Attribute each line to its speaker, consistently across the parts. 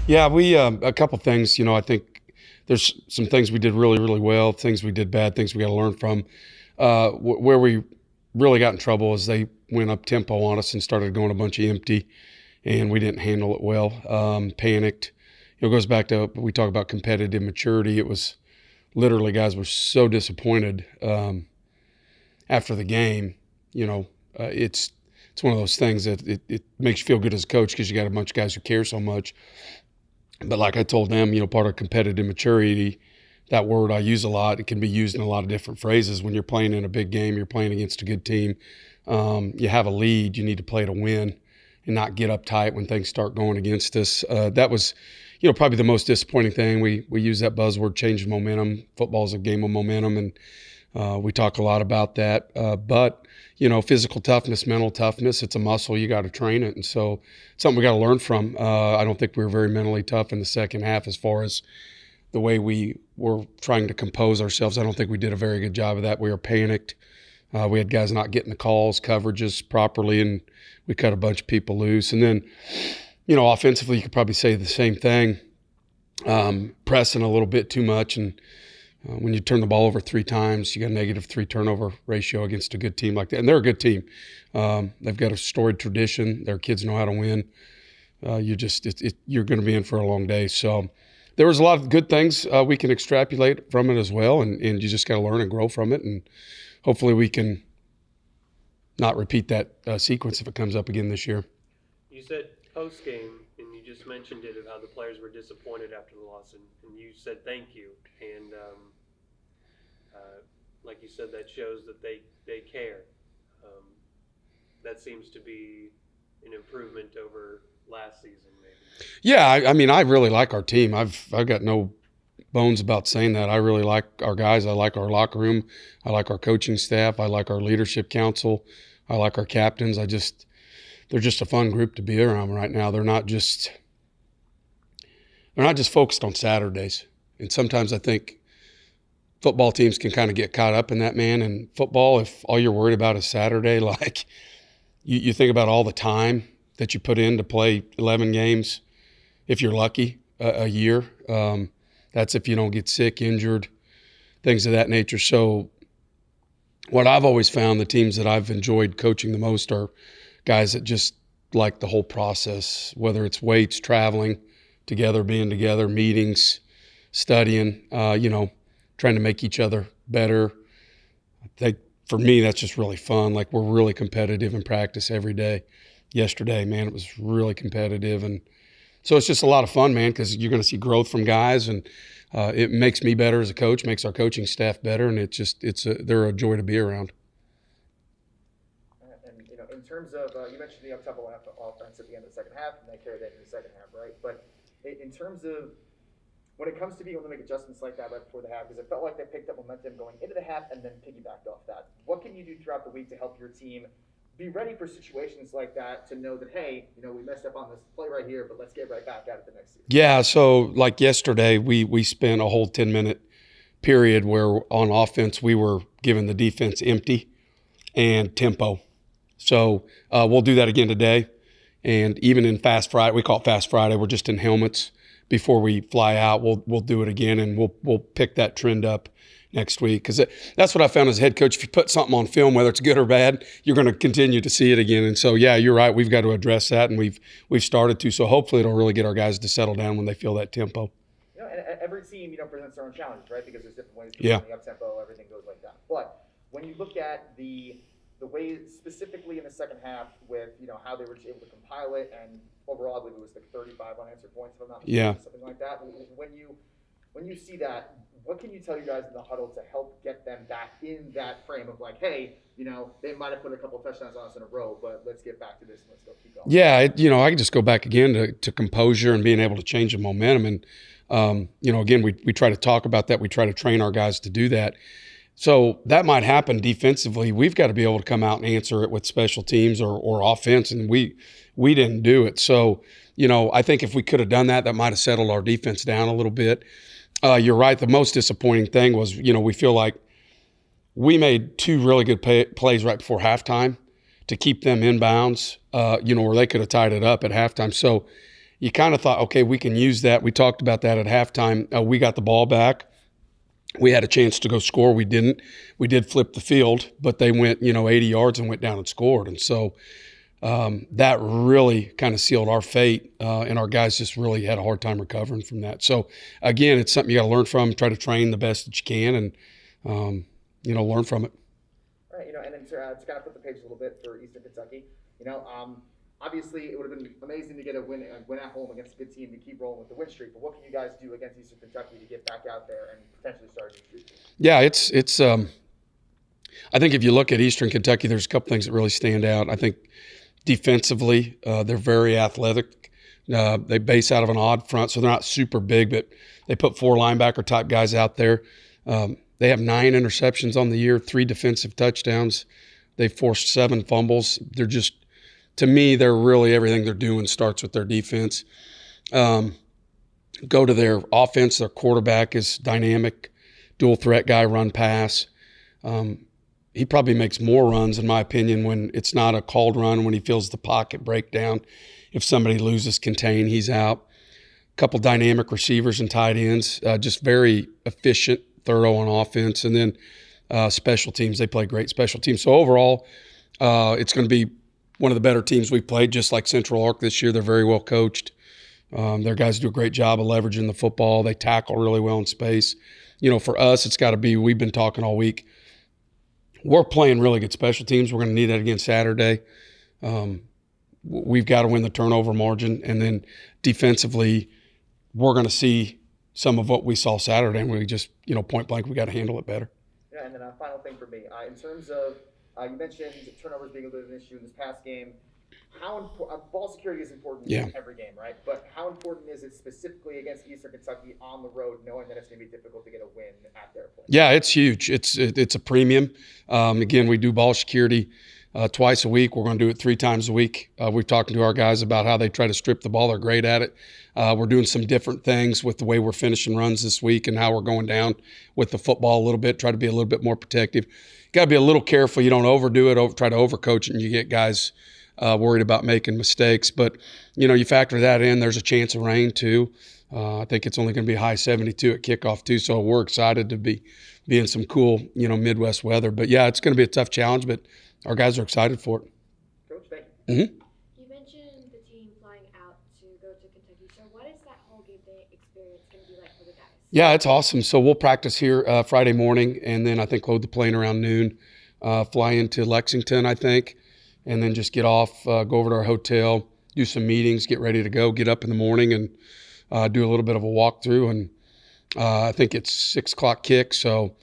Speaker 1: Yeah, we a couple things. I think there's some things we did really, really well, things we did bad, things we got to learn from. Where we really got in trouble is they went up tempo on us and started going a bunch of empty, and we didn't handle it well. Panicked. It goes back to we talk about competitive maturity. It was literally guys were so disappointed after the game. It's one of those things that it makes you feel good as a coach because you got a bunch of guys who care so much. But like I told them, part of competitive maturity, that word I use a lot, it can be used in a lot of different phrases. When you're playing in a big game, you're playing against a good team, you have a lead, you need to play to win and not get uptight when things start going against us. That was, probably the most disappointing thing. We use that buzzword, change of momentum. Football is a game of momentum, and we talk a lot about that. But physical toughness, mental toughness, it's a muscle. You got to train it. And so it's something we got to learn from. I don't think we were very mentally tough in the second half as far as the way we were trying to compose ourselves. I don't think we did a very good job of that. We were panicked. We had guys not getting the calls, coverages properly, and we cut a bunch of people loose. And then, offensively, you could probably say the same thing, pressing a little bit too much. And when you turn the ball over 3 times, you got a -3 turnover ratio against a good team like that. And they're a good team. They've got a storied tradition. Their kids know how to win. You're going to be in for a long day. So there was a lot of good things we can extrapolate from it as well. And you just got to learn and grow from it. And hopefully we can not repeat that sequence if it comes up again this year.
Speaker 2: You said post-game, and you just mentioned it, of how the players were disappointed after the loss, and you said thank you. And like you said, that shows that they care. That seems to be an improvement over last season, maybe.
Speaker 1: Yeah, I really like our team. I've got no bones about saying that. I really like our guys. I like our locker room. I like our coaching staff. I like our leadership council. I like our captains. They're just a fun group to be around right now. They're not just focused on Saturdays. And sometimes I think football teams can kind of get caught up in that, man. And football, if all you're worried about is Saturday, like you think about all the time that you put in to play 11 games, if you're lucky, a year. That's if you don't get sick, injured, things of that nature. So what I've always found, the teams that I've enjoyed coaching the most are guys that just like the whole process, whether it's weights, traveling together, being together, meetings, studying, trying to make each other better. I think for me, that's just really fun. Like, we're really competitive in practice every day. Yesterday, man, it was really competitive. And so it's just a lot of fun, man, because you're going to see growth from guys, and it makes me better as a coach, makes our coaching staff better, and they're a joy to be around.
Speaker 3: And in terms of you mentioned the up-tempo offense at the end of the second half, and they carried that in the second half, right? But in terms of when it comes to being able to make adjustments like that right before the half, because it felt like they picked up momentum going into the half and then piggybacked off that. What can you do throughout the week to help your team be ready for situations like that, to know that, hey, we messed up on this play right here, but let's get right back at it the next season?
Speaker 1: Yeah, so like yesterday, we spent a whole 10-minute period where on offense we were giving the defense empty and tempo. So we'll do that again today. And even in Fast Friday, we call it Fast Friday, we're just in helmets before we fly out. We'll do it again, and we'll pick that trend up next week, because that's what I found as a head coach. If you put something on film, whether it's good or bad, you're going to continue to see it again. And so, yeah, you're right. We've got to address that, and we've started to. So hopefully it'll really get our guys to settle down when they feel that tempo.
Speaker 3: And every team, presents their own challenges, right? Because there's different ways to
Speaker 1: Yeah.
Speaker 3: run the up-tempo, everything goes like that. But when you look at the way specifically in the second half with, how they were able to compile it, and overall I believe it was like 35 unanswered points, if I'm not mistaken,
Speaker 1: Yeah.
Speaker 3: something like that. When you see that, what can you tell your guys in the huddle to help get them back in that frame of like, hey, they might have put a couple of touchdowns on us in a row, but let's get back to this and let's go keep going.
Speaker 1: Yeah, I can just go back again to composure and being able to change the momentum. And, again, we try to talk about that. We try to train our guys to do that. So that might happen defensively. We've got to be able to come out and answer it with special teams or offense, and we didn't do it. So, I think if we could have done that, that might have settled our defense down a little bit. You're right. The most disappointing thing was, we feel like we made 2 really good plays right before halftime to keep them in bounds, or they could have tied it up at halftime. So, you kind of thought, okay, we can use that. We talked about that at halftime. We got the ball back. We had a chance to go score. We didn't. We did flip the field, but they went, 80 yards and went down and scored. And so that really kind of sealed our fate, and our guys just really had a hard time recovering from that. So, again, it's something you got to learn from, try to train the best that you can, and, learn from it.
Speaker 3: All right, and then to kind of flip the page a little bit for Eastern Kentucky, obviously it would have been amazing to get a win at home against a good team to keep rolling with the win streak. But what can you guys do against Eastern Kentucky to get back out there and potentially start a new streak?
Speaker 1: Yeah, it's. I think if you look at Eastern Kentucky, there's a couple things that really stand out. I think defensively, they're very athletic. They base out of an odd front, so they're not super big, but they put 4 linebacker type guys out there. They have 9 interceptions on the year, 3 defensive touchdowns. They forced 7 fumbles. They're just, to me, they're really everything they're doing starts with their defense. Go to their offense. Their quarterback is dynamic, dual threat guy, run pass. He probably makes more runs, in my opinion, when it's not a called run, when he feels the pocket break down. If somebody loses contain, he's out. A couple dynamic receivers and tight ends, just very efficient, thorough on offense. And then special teams, they play great special teams. So overall, it's going to be one of the better teams we've played, just like Central Arc this year. They're very well coached. Their guys do a great job of leveraging the football. They tackle really well in space. For us, it's got to be, we've been talking all week, we're playing really good special teams. We're going to need that again Saturday. We've got to win the turnover margin. And then defensively, we're going to see some of what we saw Saturday, and we just, point blank, we got to handle it better.
Speaker 3: Yeah, and then a final thing for me. In terms of, you mentioned turnovers being a bit of an issue in this past game. How important, ball security is important in every game, right? But how important is it specifically against Eastern Kentucky on the road, knowing that it's going to be difficult to get a win at their place?
Speaker 1: Yeah, it's huge. It's a premium. Again, we do ball security twice a week. We're going to do it 3 times a week. We've talked to our guys about how they try to strip the ball. They're great at it. We're doing some different things with the way we're finishing runs this week and how we're going down with the football a little bit, try to be a little bit more protective. Got to be a little careful. You don't overdo it, try to overcoach it, and you get guys worried about making mistakes. But, you factor that in. There's a chance of rain, too. I think it's only going to be high 72 at kickoff, too. So we're excited to be in some cool, Midwest weather. But, yeah, it's going to be a tough challenge, but our guys are excited for it.
Speaker 3: Coach, thank you.
Speaker 1: Mm-hmm.
Speaker 4: You mentioned the team flying out to go to Kentucky. So what is that whole game day experience going to be like for the guys?
Speaker 1: Yeah, it's awesome. So we'll practice here Friday morning, and then I think load the plane around noon, fly into Lexington, I think, and then just get off, go over to our hotel, do some meetings, get ready to go, get up in the morning and do a little bit of a walkthrough. And I think it's 6 o'clock kick. So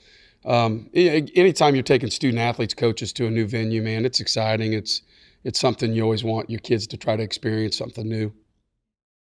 Speaker 1: anytime you're taking student athletes, coaches to a new venue, man, it's exciting. It's something you always want your kids to try to experience, something new.